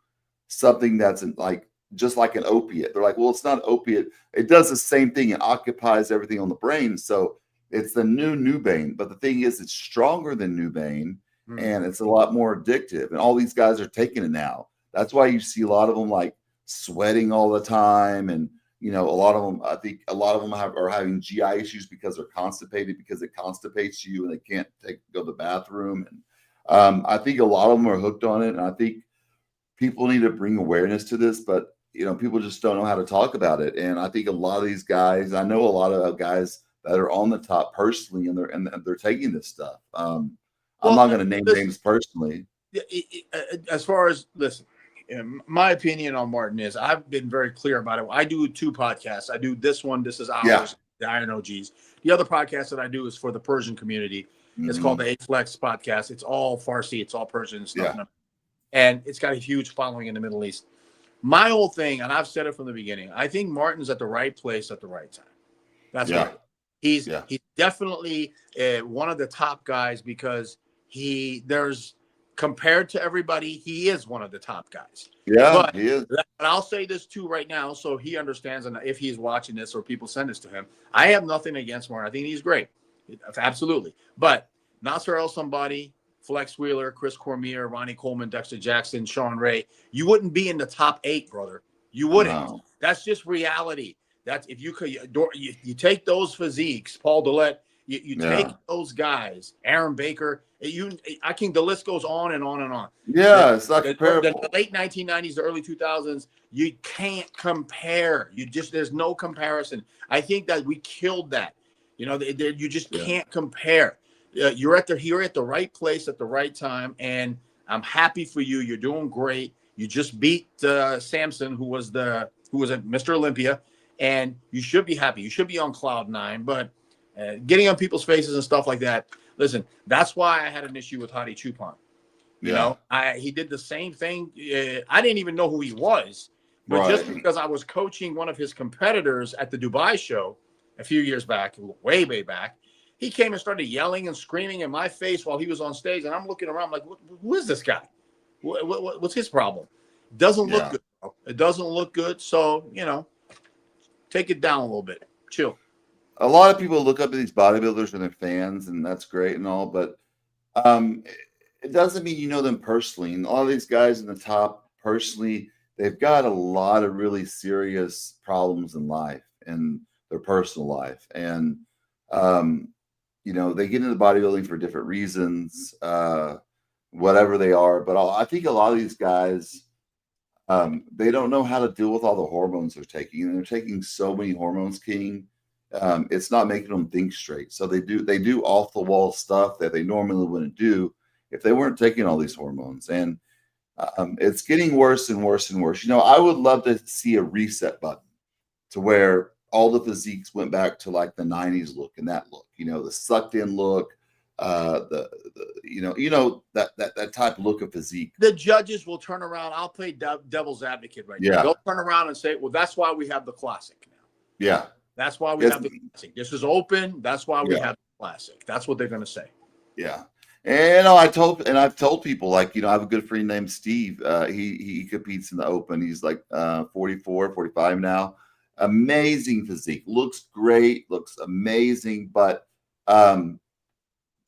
something that's like just like an opiate. They're like, well, it's not an opiate. It does the same thing. It occupies everything on the brain. So it's the new Nubain, but the thing is, it's stronger than Nubain, and it's a lot more addictive. And all these guys are taking it now. That's why you see a lot of them like sweating all the time, and you know, a lot of them. I think a lot of them are having GI issues because they're constipated, because it constipates you, and they can't go to the bathroom. And I think a lot of them are hooked on it, and I think people need to bring awareness to this, but you know, people just don't know how to talk about it. And I think a lot of these guys, I know a lot of guys that are on the top personally, and they're taking this stuff. I'm not going to name names personally. As far as my opinion on Martin is, I've been very clear about it. I do 2 podcasts. I do this one. This is ours, the IRON OGs. The other podcast that I do is for the Persian community. It's called the A-Flex podcast. It's all Farsi. It's all Persian stuff. And it's got a huge following in the Middle East. My whole thing, and I've said it from the beginning, I think Martin's at the right place at the right time. That's right. He's definitely one of the top guys, because there's compared to everybody, he is one of the top guys. Yeah, but he is. And I'll say this too right now, so he understands, and if he's watching this or people send this to him, I have nothing against Martin. I think he's great, absolutely. But Nasser El Somebody, Flex Wheeler, Chris Cormier, Ronnie Coleman, Dexter Jackson, Sean Ray, you wouldn't be in the top 8, brother. You wouldn't. No. That's just reality. That's if you could, you take those physiques, Paul Dillette, You take those guys, Aaron Baker, the list goes on and on and on. Yeah, it's not comparable. The late 1990s, the early 2000s, you can't compare. There's no comparison. I think that we killed that. You just can't compare. You're at the right place at the right time, and I'm happy for you. You're doing great. You just beat Samson, who was a Mr. Olympia, and you should be happy. You should be on cloud 9, but getting on people's faces and stuff like that. Listen, that's why I had an issue with Hadi Choopan. He did the same thing. I didn't even know who he was, but just because I was coaching one of his competitors at the Dubai show a few years back, way back, he came and started yelling and screaming in my face while he was on stage, and I'm looking around like, who is this guy? What's his problem? Doesn't look good. Bro. It doesn't look good. So, take it down a little bit. Chill. A lot of people look up at these bodybuilders and they're fans, and that's great and all, but it doesn't mean you know them personally. And all these guys in the top personally, they've got a lot of really serious problems in life and their personal life. And, they get into bodybuilding for different reasons, whatever they are. But I think a lot of these guys, they don't know how to deal with all the hormones they're taking. And they're taking so many hormones, King. It's not making them think straight. So they do off the wall stuff that they normally wouldn't do if they weren't taking all these hormones. And it's getting worse and worse and worse. I would love to see a reset button to where all the physiques went back to like the 90s look and that look, the sucked in look, that type of look of physique. The judges will turn around. I'll play devil's advocate right now. They'll turn around and say, well, that's why we have the classic now. Yeah. That's why we have the classic. This is open. That's why we have the classic. That's what they're going to say. Yeah. And I've told people, like, I have a good friend named Steve. He competes in the open. He's like 44, 45 now. Amazing physique. Looks great. Looks amazing. But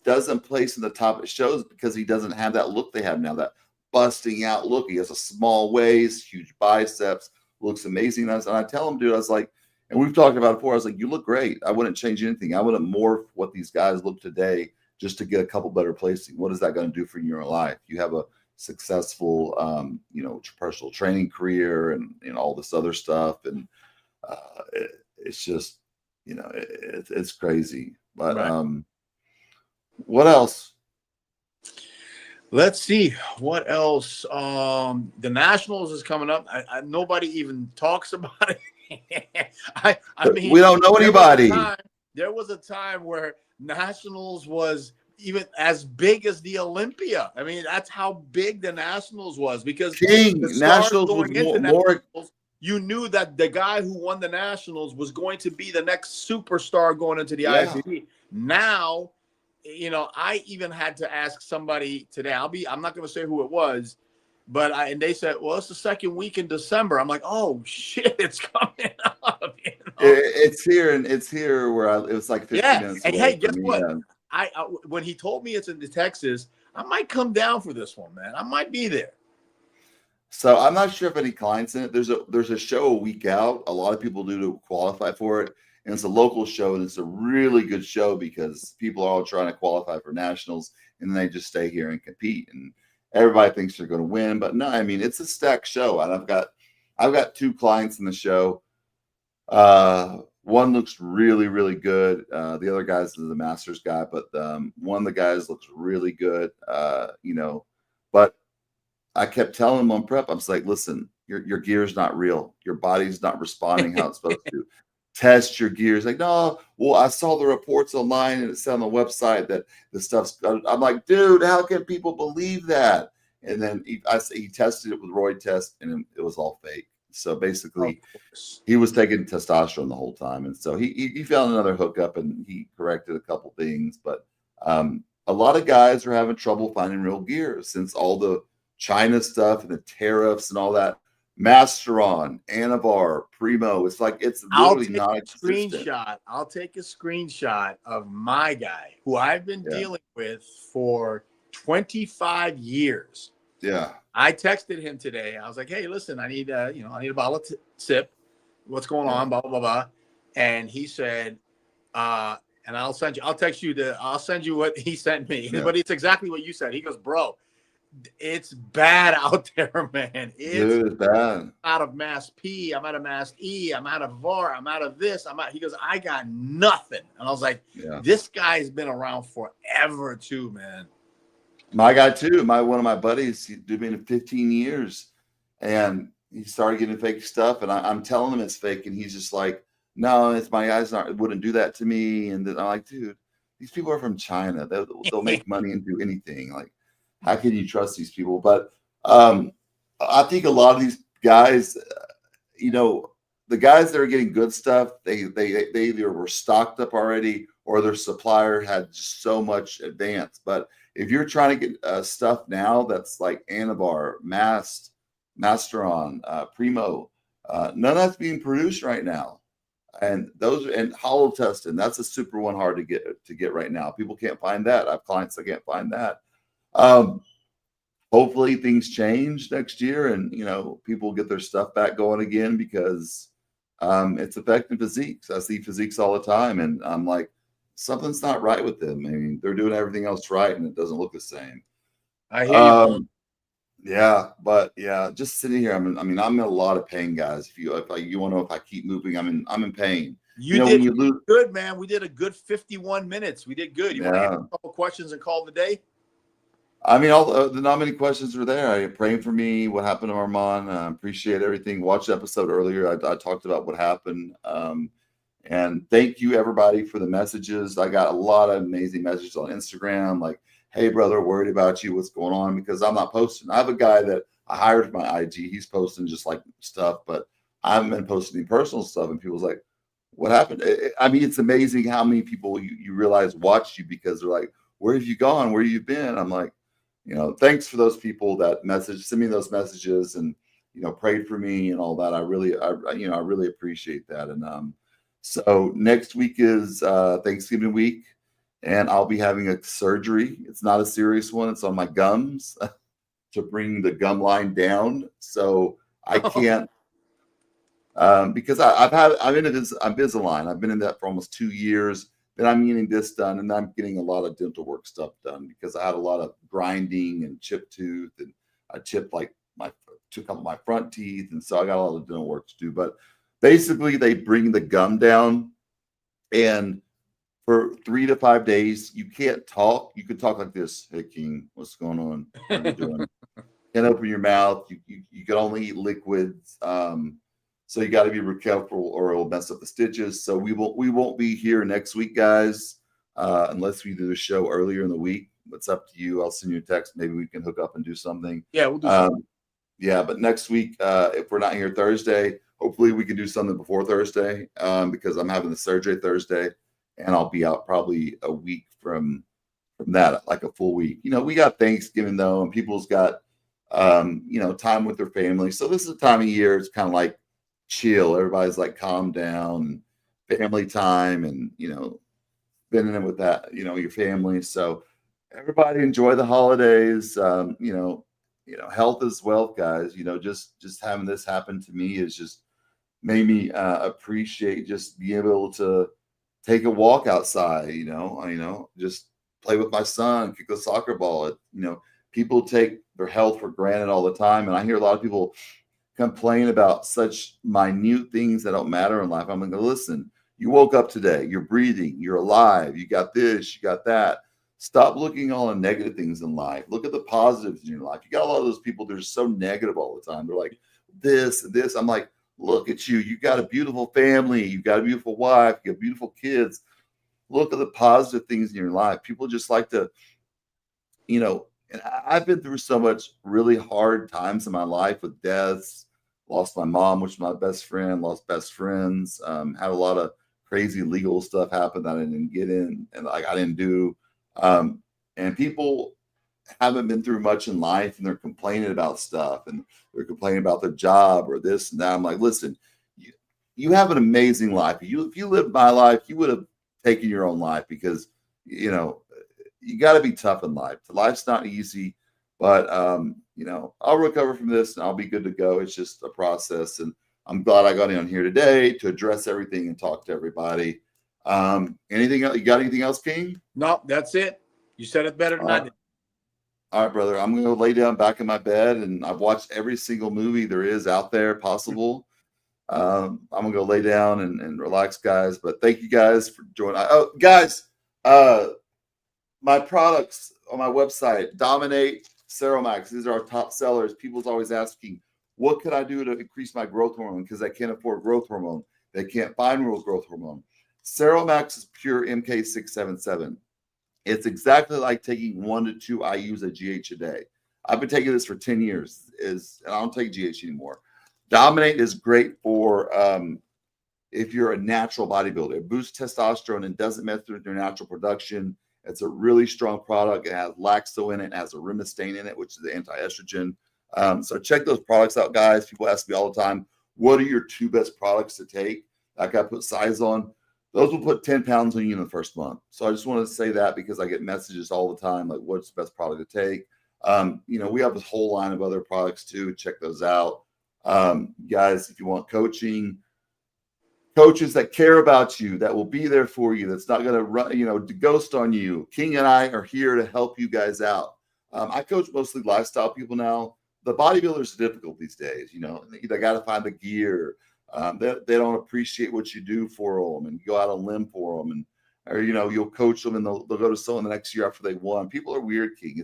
doesn't place in the top of shows because he doesn't have that look they have now, that busting out look. He has a small waist, huge biceps, looks amazing. And I tell him, dude, I was like, and we've talked about it before, I was like, you look great. I wouldn't change anything. I wouldn't morph what these guys look today just to get a couple better placing. What is that going to do for your life? You have a successful, personal training career and all this other stuff. And it's just, it's crazy. But what else? Let's see what else. The Nationals is coming up. Nobody even talks about it. I mean, we don't know anybody. There was a time where Nationals was even as big as the Olympia. I mean, that's how big the Nationals was, because Nationals was more. You knew that the guy who won the Nationals was going to be the next superstar going into the IFBB. Now, I even had to ask somebody today. I'm not going to say who it was, but and they said, well, it's the second week in December. I'm like, oh shit, it's coming up. It's here, and it's here where it was like 15 minutes. And hey, guess what? I when he told me it's in Texas, I might come down for this one, man. I might be there. So I'm not sure if any clients in it. There's a show a week out. A lot of people do to qualify for it, and it's a local show, and it's a really good show because people are all trying to qualify for nationals, and then they just stay here and compete. And everybody thinks they're going to win, but no, I mean, it's a stacked show. And I've got 2 clients in the show. One looks really, really good. The other guy's the Masters guy, but one of the guys looks really good. But I kept telling him on prep, I was like, listen, your gear's not real. Your body's not responding how it's supposed to. Test your gears. Like, no, well, I saw the reports online and it said on the website that the stuff's. I'm like, dude, how can people believe that? And then he tested it with Roy test, and it was all fake. So basically, he was taking testosterone the whole time, and so he found another hookup and he corrected a couple things. But a lot of guys are having trouble finding real gear since all the China stuff and the tariffs and all that. Masteron, Anavar, Primo. It's like it's literally not a screenshot. I'll take a screenshot of my guy who I've been dealing with for 25 years. Yeah. I texted him today. I was like, "Hey, listen, I need a bottle of sip. What's going on? Blah blah blah blah." And he said, and I'll text you I'll send you what he sent me. Yeah. But it's exactly what you said. He goes, bro, it's bad out there, man. It's bad. Out of mass P, I'm out of mass E, I'm out of VAR, I'm out of this, he goes, I got nothing. And I was like, this guy's been around forever too, man. My guy too. One of my buddies, he's been 15 years, and he started getting fake stuff, and I'm telling him it's fake, and he's just like, no, it's my guys wouldn't do that to me. And then I'm like, dude, these people are from China. They'll make money and do anything. Like, how can you trust these people? But I think a lot of these guys, the guys that are getting good stuff, they either were stocked up already or their supplier had just so much advance. But if you're trying to get stuff now that's like Anavar, Mast, Masteron, Primo, none of that's being produced right now. And hollow testing, that's a super one hard to get right now. People can't find that. I have clients that can't find that. Hopefully things change next year, and people get their stuff back going again, because it's affecting physiques. I see physiques all the time, and I'm like, something's not right with them. I mean, they're doing everything else right, and it doesn't look the same. I hear you. Yeah, but yeah, just sitting here. I'm in a lot of pain, guys. If you want to know if I keep moving, I'm in pain. You did good, man. We did a good 51 minutes. We did good. You want to answer a couple questions and call it a day? I mean, not many questions were there. Praying for me, what happened to Armon. Appreciate everything. Watched the episode earlier. I talked about what happened. And thank you, everybody, for the messages. I got a lot of amazing messages on Instagram, like, hey, brother, worried about you. What's going on? Because I'm not posting. I have a guy that I hired for my IG. He's posting just like stuff, but I've been posting personal stuff, and people's like, what happened? I mean, it's amazing how many people you realize watch you, because they're like, where have you gone? Where have you been? I'm like, thanks for those people that send me those messages and, prayed for me and all that. I really appreciate that. And so next week is Thanksgiving week, and I'll be having a surgery. It's not a serious one. It's on my gums to bring the gum line down. So I can't, because I'm Invisalign. I've been in that for almost 2 years. Then I'm getting this done, and I'm getting a lot of dental work stuff done, because I had a lot of grinding and chipped tooth, and I took up my front teeth, and so I got a lot of dental work to do. But basically, they bring the gum down, and for 3 to 5 days, you can't talk. You can talk like this. Hey, King, what's going on? What are you doing? Can't open your mouth. You can only eat liquids. So you got to be real careful, or it'll mess up the stitches. So we won't be here next week, guys, unless we do the show earlier in the week. It's up to you. I'll send you a text. Maybe we can hook up and do something. Yeah, we'll do something. Yeah, but next week, if we're not here Thursday, hopefully we can do something before Thursday, because I'm having the surgery Thursday, and I'll be out probably a week from that, like a full week. We got Thanksgiving though, and people's got time with their family. So this is a time of year. It's kind of like chill. Everybody's like calm down, family time, and spending it with that, your family. So everybody enjoy the holidays. Health is wealth, guys. Just having this happen to me is just made me appreciate just being able to take a walk outside, just play with my son, kick the soccer ball. People take their health for granted all the time. And I hear a lot of people complain about such minute things that don't matter in life. I'm like, listen, you woke up today, you're breathing, you're alive, you got this, you got that. Stop looking all the negative things in life. Look at the positives in your life. You got a lot of those people that are so negative all the time. They're like, this. I'm like, look at you. You got a beautiful family. You got a beautiful wife. You got beautiful kids. Look at the positive things in your life. People just like to, and I've been through so much really hard times in my life with deaths. Lost my mom, which was my best friend, lost best friends, had a lot of crazy legal stuff happen that I didn't get in and I didn't do. And people haven't been through much in life, and they're complaining about stuff, and they're complaining about their job or this and that. I'm like, listen, you have an amazing life. If you lived my life, you would have taken your own life, because, you got to be tough in life. Life's not easy, but, I'll recover from this and I'll be good to go. It's just a process. And I'm glad I got in here today to address everything and talk to everybody. Anything else? You got anything else, King? No, that's it. You said it better than I did. All right, brother. I'm going to lay down back in my bed, and I've watched every single movie there is out there possible. I'm going to go lay down and relax, guys. But thank you guys for joining. Oh, guys, my products on my website, Dominate, Ceromax. These are our top sellers. People's always asking, what could I do to increase my growth hormone? Because I can't afford growth hormone. They can't find real growth hormone. Ceromax is pure MK677. It's exactly like taking 1 to 2 IUs of GH a day. I've been taking this for 10 years, and I don't take GH anymore. Dominate is great for if you're a natural bodybuilder. It boosts testosterone and doesn't mess with your natural production. It's a really strong product. It has Laxo in it. It has arimistane in it, which is the anti-estrogen. So check those products out, guys. People ask me all the time, what are your 2 best products to take? Like I put size on. Those will put 10 pounds on you in the first month. So I just wanted to say that because I get messages all the time, like what's the best product to take? We have this whole line of other products too. Check those out. Guys, if you want coaching, coaches that care about you, that will be there for you, that's not going to run, to ghost on you. King and I are here to help you guys out. I coach mostly lifestyle people now. The bodybuilders are difficult these days. They got to find the gear. They don't appreciate what you do for them, and you go out on a limb for them, or you'll coach them and they'll go to someone the next year after they won. People are weird, King.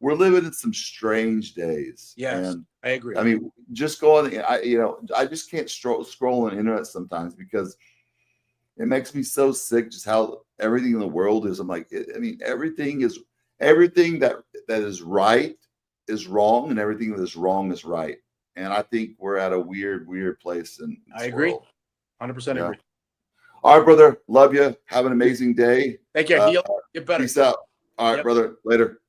We're living in some strange days. Yes, and I agree. I mean, just go on. I just can't scroll on the internet sometimes because it makes me so sick. Just how everything in the world is. I'm like, everything that is right is wrong, and everything that is wrong is right. And I think we're at a weird place. And I agree. 100% agree. All right, brother. Love you. Have an amazing day. Take care. Heal. Get better. Peace out. All right, brother. Later.